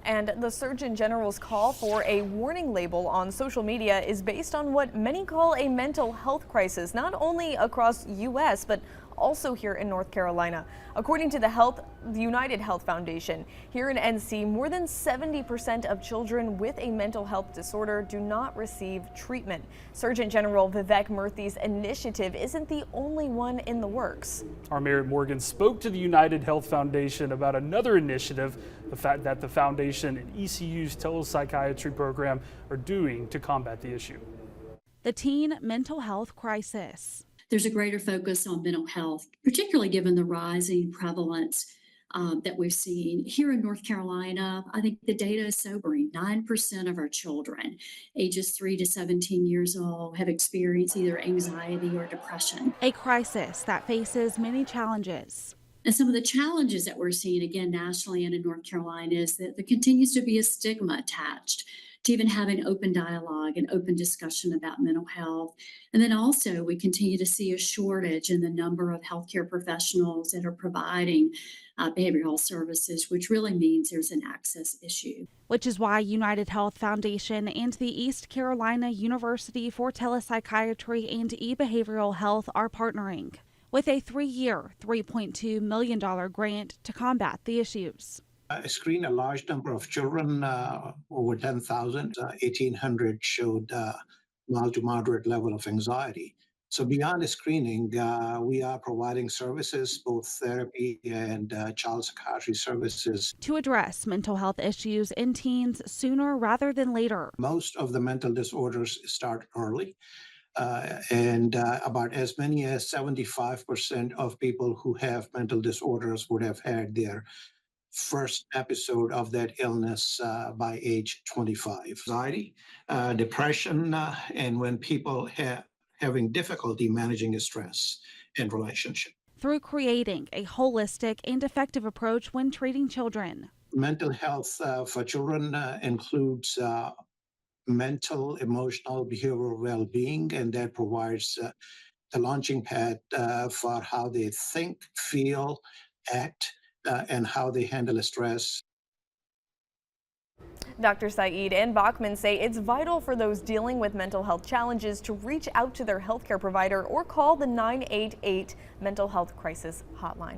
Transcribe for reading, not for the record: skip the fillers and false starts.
And the Surgeon General's call for a warning label on social media is based on what many call a mental health crisis, not only across U.S., but also here in North Carolina. According to the United Health Foundation, here in NC, more than 70% of children with a mental health disorder do not receive treatment. Surgeon General Vivek Murthy's initiative isn't the only one in the works. Our Merritt Morgan spoke to the United Health Foundation about another initiative, the fact that the foundation and ECU's telepsychiatry program are doing to combat the issue. The teen mental health crisis. There's a greater focus on mental health, particularly given the rising prevalence that we've seen here in North Carolina. I think the data is sobering. 9% of our children ages 3 to 17 years old have experienced either anxiety or depression. A crisis that faces many challenges. And some of the challenges that we're seeing, again, nationally and in North Carolina, is that there continues to be a stigma attached to even having open dialogue and open discussion about mental health. And then also we continue to see a shortage in the number of healthcare professionals that are providing behavioral health services, which really means there's an access issue. Which is why United Health Foundation and the East Carolina University for Telepsychiatry and eBehavioral Health are partnering with a 3-year, $3.2 million grant to combat the issues. I screened a large number of children, over 10,000. 1,800 showed mild to moderate level of anxiety. So beyond the screening, we are providing services, both therapy and child psychiatry services, to address mental health issues in teens sooner rather than later. Most of the mental disorders start early. And about as many as 75% of people who have mental disorders would have had their first episode of that illness by age 25. Anxiety, depression, and when people having difficulty managing stress in relationship. Through creating a holistic and effective approach when treating children. Mental health for children includes mental, emotional, behavioral well-being, and that provides the launching pad for how they think, feel, act, and how they handle stress. Dr. Saeed and Bachman say it's vital for those dealing with mental health challenges to reach out to their healthcare provider or call the 988 mental health crisis hotline.